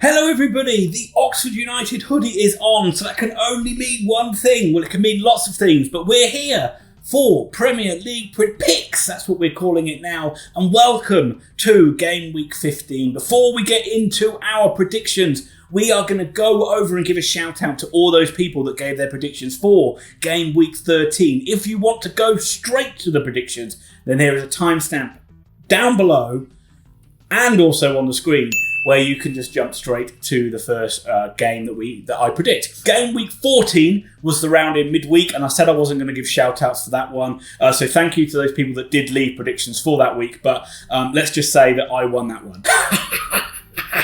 Hello everybody, the Oxford United hoodie is on, so that can only mean one thing. Well, it can mean lots of things, but we're here for Premier League Picks, that's what we're calling it now, and welcome to Game Week 15. Before we get into our predictions, we are going to go over and give a shout out to all those people that gave their predictions for Game Week 13. If you want to go straight to the predictions, then there is a timestamp down below and also on the screen where you can just jump straight to the first game that I predict. Game Week 14 was the round in midweek, and I said I wasn't going to give shout-outs for that one. So thank you to those people that did leave predictions for that week, but let's just say that I won that one.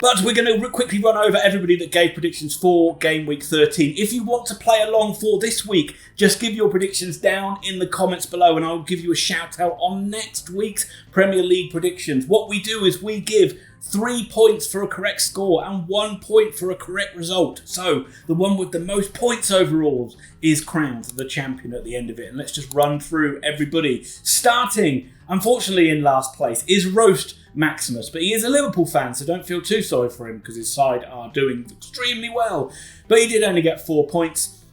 But we're going to quickly run over everybody that gave predictions for Game Week 13. If you want to play along for this week, just give your predictions down in the comments below and I'll give you a shout out on next week's Premier League predictions. What we do is we give 3 points for a correct score and 1 point for a correct result. So the one with the most points overall is crowned the champion at the end of it. And let's just run through everybody. Starting, unfortunately, in last place is Roast Maximus, but he is a Liverpool fan, so don't feel too sorry for him because his side are doing extremely well. But he did only get 4 points.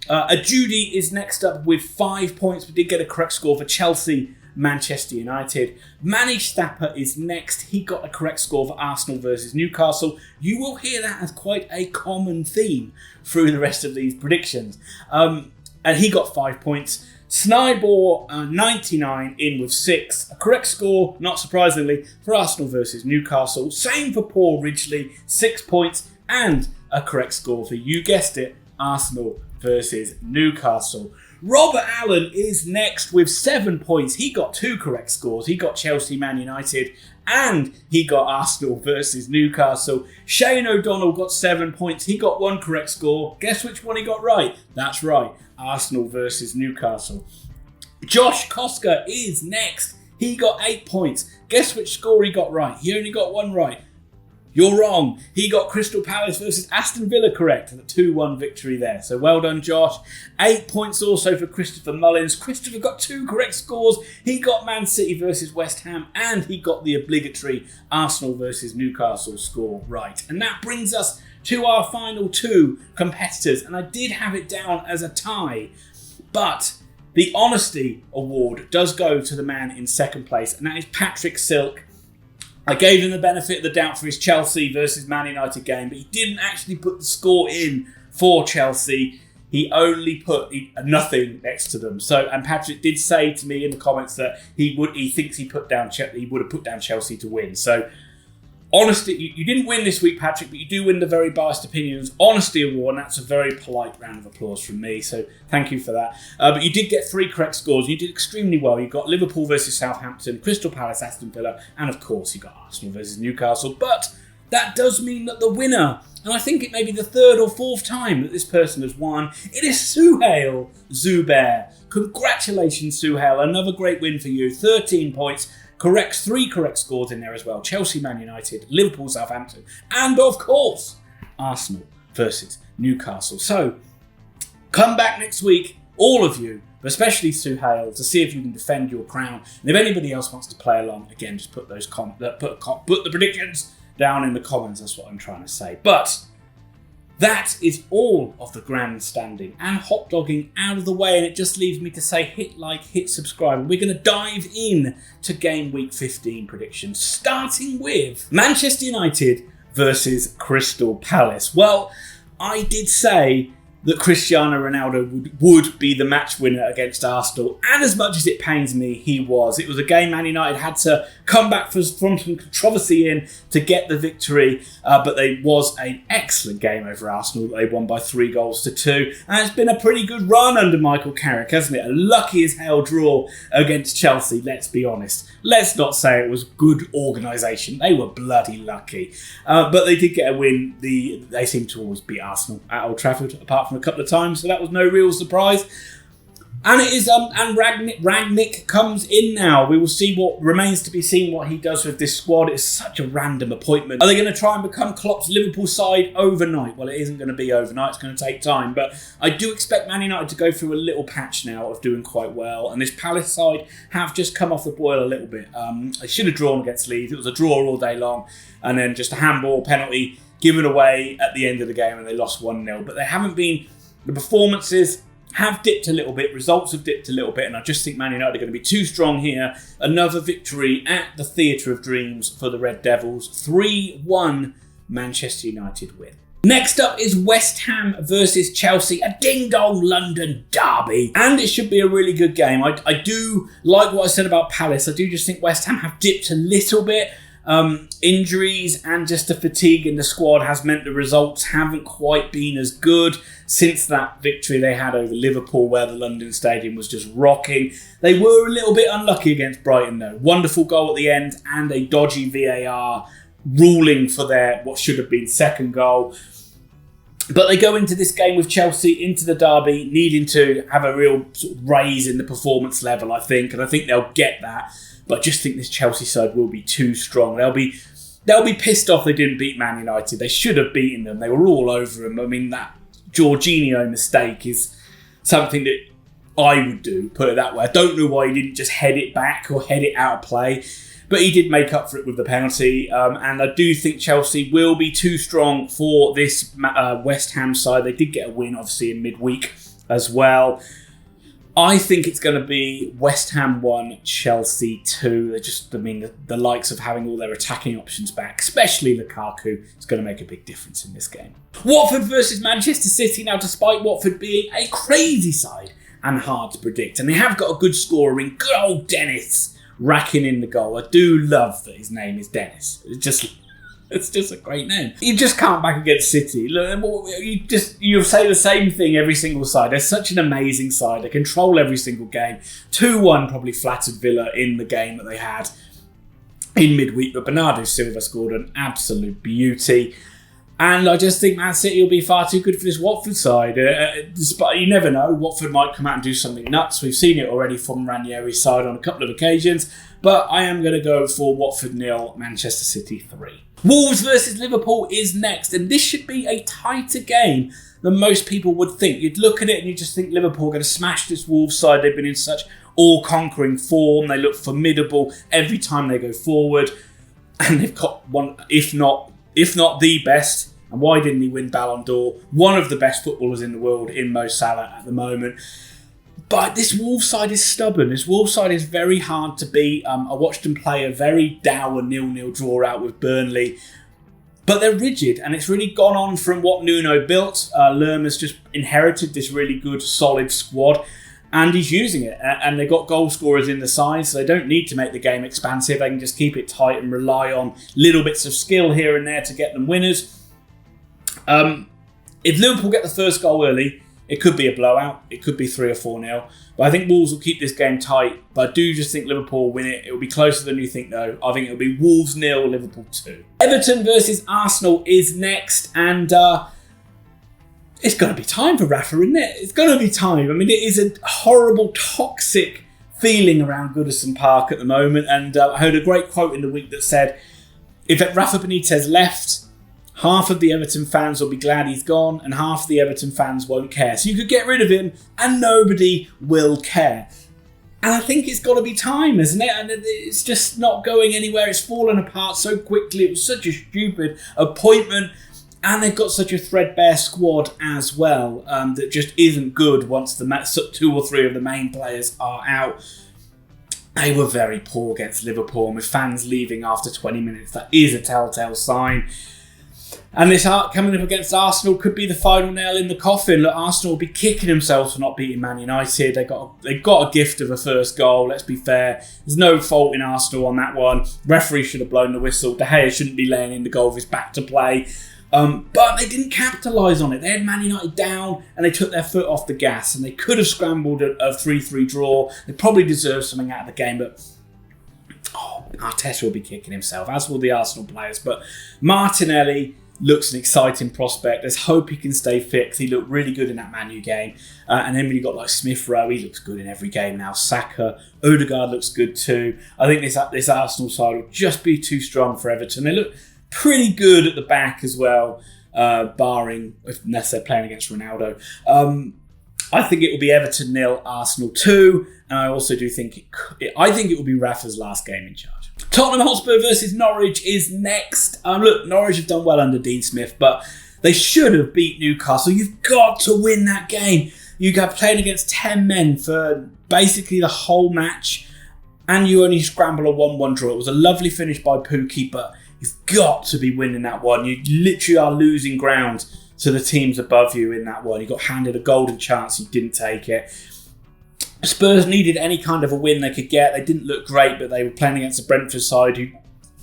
Judy is next up with 5 points, but did get a correct score for Chelsea, Manchester United. Manny Stapper is next. He got a correct score for Arsenal versus Newcastle. You will hear that as quite a common theme through the rest of these predictions. And he got 5 points. Snybor 99 in with 6. A correct score, not surprisingly, for Arsenal versus Newcastle. Same for Paul Ridgely, 6 points. And a correct score for, you guessed it, Arsenal versus Newcastle. Robert Allen is next with 7 points. He got 2 correct scores. He got Chelsea, Man United, and he got Arsenal versus Newcastle. Shane O'Donnell got 7 points. He got 1 correct score. Guess which one he got right? That's right, Arsenal versus Newcastle. Josh Koska is next. He got 8 points. Guess which score he got right? He only got 1 right. You're wrong. He got Crystal Palace versus Aston Villa correct. A 2-1 victory there. So well done, Josh. 8 points also for Christopher Mullins. Christopher got 2 correct scores. He got Man City versus West Ham. And he got the obligatory Arsenal versus Newcastle score right. And that brings us to our final 2 competitors. And I did have it down as a tie. But the Honesty Award does go to the man in second place. And that is Patrick Silk. I gave him the benefit of the doubt for his Chelsea versus Man United game, but he didn't actually put the score in for Chelsea. He only put nothing next to them. So, and Patrick did say to me in the comments that he thinks he would have put down Chelsea to win. So, honesty, you didn't win this week, Patrick, but you do win the very biased opinions Honesty Award, and that's a very polite round of applause from me. So thank you for that. But you did get 3 correct scores. You did extremely well. You got Liverpool versus Southampton, Crystal Palace, Aston Villa, and of course you got Arsenal versus Newcastle. But that does mean that the winner, and I think it may be the 3rd or 4th time that this person has won, it is Suhail Zubair. Congratulations, Suhail. Another great win for you. 13 points. 3 correct scores in there as well. Chelsea, Man United, Liverpool, Southampton, and of course, Arsenal versus Newcastle. So, come back next week, all of you, but especially Suhail, to see if you can defend your crown. And if anybody else wants to play along, again, just put those put the predictions down in the comments. That's what I'm trying to say. But that is all of the grandstanding and hot dogging out of the way, and it just leaves me to say hit like, hit subscribe, and we're going to dive in to Game Week 15 predictions, starting with Manchester United versus Crystal Palace. Well, I did say that Cristiano Ronaldo would be the match winner against Arsenal, and as much as it pains me, he was. It was a game Man United had to come back from some controversy in to get the victory, but it was an excellent game over Arsenal. They won by 3-2, and it's been a pretty good run under Michael Carrick, hasn't it? A lucky as hell draw against Chelsea, let's be honest. Let's not say it was good organisation. They were bloody lucky. But they did get a win. They seem to always beat Arsenal at Old Trafford, apart from a couple of times, so that was no real surprise. And it is and Rangnick comes in now. We will see what remains to be seen what he does with this squad. It's such a random appointment. Are they going to try and become Klopp's Liverpool side overnight? Well, it isn't going to be overnight. It's going to take time. But I do expect Man United to go through a little patch now of doing quite well. And this Palace side have just come off the boil a little bit. They should have drawn against Leeds. It was a draw all day long. And then just a handball penalty given away at the end of the game and they lost 1-0. But they haven't been, the performances have dipped a little bit, results have dipped a little bit, and I just think Man United are going to be too strong here. Another victory at the Theatre of Dreams for the Red Devils. 3-1 Manchester United win. Next up is West Ham versus Chelsea, a ding-dong London derby. And it should be a really good game. I do like what I said about Palace. I do just think West Ham have dipped a little bit. Injuries and just the fatigue in the squad has meant the results haven't quite been as good since that victory they had over Liverpool, where the London Stadium was just rocking. They were a little bit unlucky against Brighton though. Wonderful goal at the end and a dodgy VAR ruling for their what should have been second goal. But they go into this game with Chelsea, into the derby, needing to have a real sort of raise in the performance level, I think. And I think they'll get that. But I just think this Chelsea side will be too strong. They'll be pissed off they didn't beat Man United. They should have beaten them. They were all over them. I mean, that Jorginho mistake is something that I would do, put it that way. I don't know why he didn't just head it back or head it out of play. But he did make up for it with the penalty. And I do think Chelsea will be too strong for this West Ham side. They did get a win, obviously, in midweek as well. I think it's going to be West Ham 1, Chelsea 2. They're just, the likes of having all their attacking options back, especially Lukaku, is going to make a big difference in this game. Watford versus Manchester City. Now, despite Watford being a crazy side and hard to predict, and they have got a good scorer in good old Dennis racking in the goal. I do love that his name is Dennis. It's just a great name. You just can't back against City. You say the same thing every single side. They're such an amazing side. They control every single game. 2-1 probably flattered Villa in the game that they had in midweek. But Bernardo Silva scored an absolute beauty. And I just think Man City will be far too good for this Watford side. Despite, you never know. Watford might come out and do something nuts. We've seen it already from Ranieri's side on a couple of occasions. But I am going to go for Watford 0, Manchester City 3. Wolves versus Liverpool is next, and this should be a tighter game than most people would think. You'd look at it and you just think Liverpool are going to smash this Wolves side. They've been in such all-conquering form. They look formidable every time they go forward, and they've got one, if not the best. And why didn't he win Ballon d'Or? One of the best footballers in the world in Mo Salah at the moment. But this Wolves side is stubborn. This Wolves side is very hard to beat. I watched them play a very dour 0-0 draw out with Burnley. But they're rigid, and it's really gone on from what Nuno built. Lerma's just inherited this really good, solid squad, and he's using it. And they've got goal scorers in the side, so they don't need to make the game expansive. They can just keep it tight and rely on little bits of skill here and there to get them winners. If Liverpool get the first goal early, it could be a blowout. It could be 3 or 4-0. But I think Wolves will keep this game tight. But I do just think Liverpool will win it. It will be closer than you think, though. I think it will be Wolves 0, Liverpool 2. Everton versus Arsenal is next. And it's going to be time for Rafa, isn't it? It's going to be time. I mean, it is a horrible, toxic feeling around Goodison Park at the moment. And I heard a great quote in the week that said, if Rafa Benitez left, half of the Everton fans will be glad he's gone and half of the Everton fans won't care. So you could get rid of him and nobody will care. And I think it's got to be time, isn't it? And it's just not going anywhere. It's fallen apart so quickly. It was such a stupid appointment. And they've got such a threadbare squad as well that just isn't good once the 2 or 3 of the main players are out. They were very poor against Liverpool. And with fans leaving after 20 minutes, that is a telltale sign. And this coming up against Arsenal could be the final nail in the coffin. Look, Arsenal will be kicking themselves for not beating Man United. They got a gift of a first goal, let's be fair. There's no fault in Arsenal on that one. Referee should have blown the whistle. De Gea shouldn't be laying in the goal with his back to play. But they didn't capitalise on it. They had Man United down and they took their foot off the gas. And they could have scrambled a 3-3 draw. They probably deserved something out of the game, but Arteta will be kicking himself, as will the Arsenal players. But Martinelli looks an exciting prospect. There's hope he can stay fit. He looked really good in that Man U game. And then when you got like Smith Rowe, he looks good in every game now. Saka, Odegaard looks good too. I think this Arsenal side will just be too strong for Everton. They look pretty good at the back as well, barring unless they're playing against Ronaldo. I think it will be Everton 0, Arsenal 2. And I also do think it will be Rafa's last game in charge. Tottenham Hotspur versus Norwich is next. Look, Norwich have done well under Dean Smith, but they should have beat Newcastle. You've got to win that game. You got playing against 10 men for basically the whole match, and you only scramble a 1-1 draw. It was a lovely finish by Pookie, but you've got to be winning that one. You literally are losing ground to the teams above you in that one. You got handed a golden chance, you didn't take it. Spurs needed any kind of a win they could get. They didn't look great, but they were playing against the Brentford side who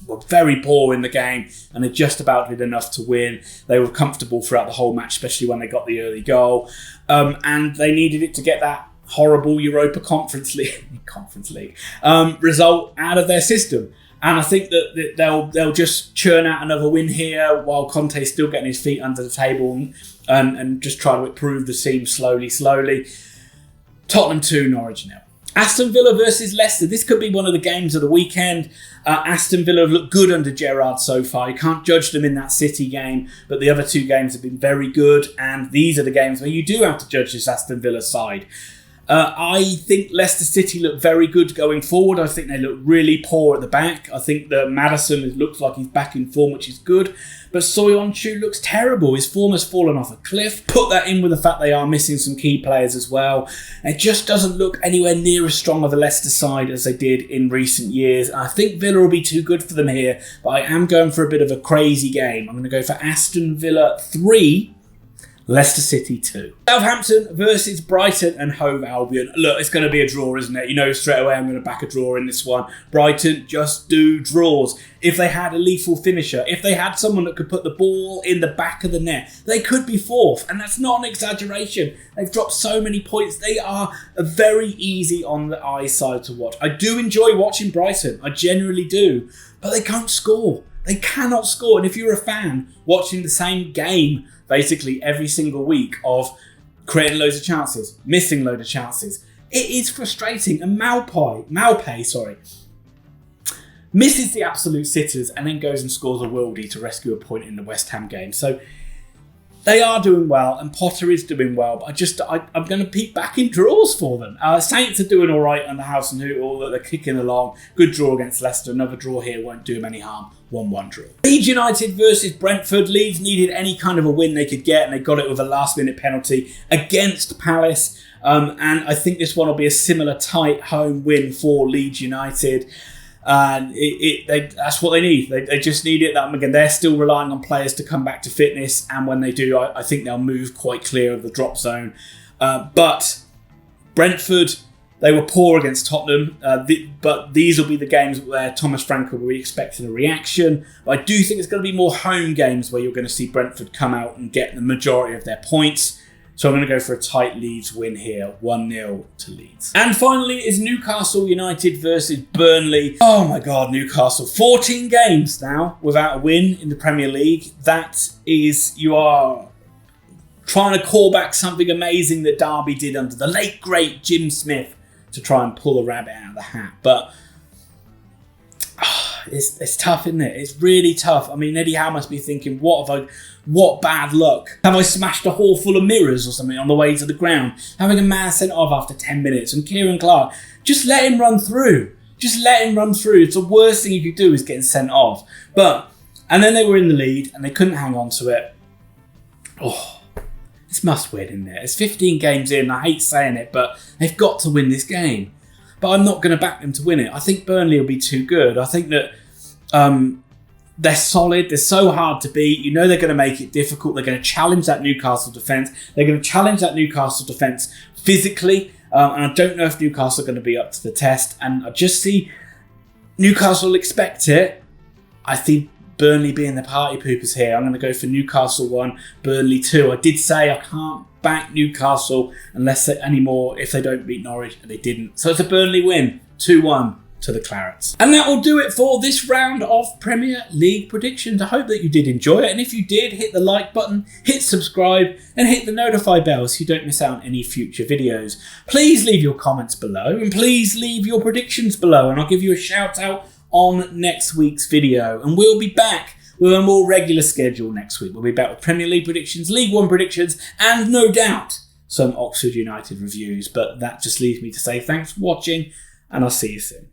were very poor in the game, and they just about did enough to win. They were comfortable throughout the whole match, especially when they got the early goal. And they needed it to get that horrible Europa Conference League result out of their system. And I think that they'll just churn out another win here while Conte's still getting his feet under the table and just try to improve the team slowly. Tottenham 2, Norwich 0. Aston Villa versus Leicester. This could be one of the games of the weekend. Aston Villa have looked good under Gerrard so far. You can't judge them in that City game, but the other two games have been very good, and these are the games where you do have to judge this Aston Villa side. I think Leicester City look very good going forward. I think they look really poor at the back. I think that Maddison looks like he's back in form, which is good. But Soyuncu looks terrible. His form has fallen off a cliff. Put that in with the fact they are missing some key players as well. It just doesn't look anywhere near as strong of the Leicester side as they did in recent years. I think Villa will be too good for them here, but I am going for a bit of a crazy game. I'm going to go for Aston Villa 3, Leicester City 2. Southampton versus Brighton and Hove Albion. Look, it's going to be a draw, isn't it? You know straight away I'm going to back a draw in this one. Brighton just do draws. If they had a lethal finisher, if they had someone that could put the ball in the back of the net, they could be fourth. And that's not an exaggeration. They've dropped so many points. They are very easy on the eye side to watch. I do enjoy watching Brighton. I generally do. But they can't score. They cannot score. And if you're a fan watching the same game basically every single week of creating loads of chances, missing loads of chances, it is frustrating. And Maupay, misses the absolute sitters and then goes and scores a worldie to rescue a point in the West Ham game. So they are doing well, and Potter is doing well, but I'm going to peek back in draws for them. Saints are doing all right on the house and Hootle, they're kicking along. Good draw against Leicester. Another draw here won't do them any harm. 1-1 draw. Leeds United versus Brentford. Leeds needed any kind of a win they could get, and they got it with a last-minute penalty against Palace. And I think this one will be a similar tight home win for Leeds United. And that's what they need. They just need it. Again, they're still relying on players to come back to fitness, and when they do, I think they'll move quite clear of the drop zone. But Brentford, they were poor against Tottenham, but these will be the games where Thomas Frank will be expecting a reaction. But I do think it's going to be more home games where you're going to see Brentford come out and get the majority of their points. So I'm going to go for a tight Leeds win here, 1-0 to Leeds. And finally is Newcastle United versus Burnley. Oh my God, Newcastle. 14 games now without a win in the Premier League. That is, you are trying to call back something amazing that Derby did under the late, great Jim Smith to try and pull a rabbit out of the hat. But it's tough, isn't it? It's really tough. I mean, Eddie Howe must be thinking, what bad luck. Have I smashed a hall full of mirrors or something on the way to the ground? Having a man sent off after 10 minutes. And Kieran Clark, just let him run through. Just let him run through. It's the worst thing you could do is getting sent off. And then they were in the lead and they couldn't hang on to it. Oh, it's must win, isn't it? It's 15 games in. I hate saying it, but they've got to win this game. But I'm not going to back them to win it. I think Burnley will be too good. I think that they're solid. They're so hard to beat. You know they're going to make it difficult. They're going to challenge that Newcastle defence. They're going to challenge that Newcastle defence physically. And I don't know if Newcastle are going to be up to the test. And I just see Newcastle expect it. I think Burnley being the party poopers here. I'm going to go for Newcastle 1, Burnley 2. I did say I can't back Newcastle unless anymore if they don't beat Norwich, and they didn't. So it's a Burnley win, 2-1 to the Clarets. And that will do it for this round of Premier League predictions. I hope that you did enjoy it, and if you did, hit the like button, hit subscribe, and hit the notify bell so you don't miss out on any future videos. Please leave your comments below, and please leave your predictions below, and I'll give you a shout out on next week's video. And we'll be back with a more regular schedule next week. We'll be back with Premier League predictions, League One predictions, and no doubt some Oxford United reviews. But that just leaves me to say thanks for watching, and I'll see you soon.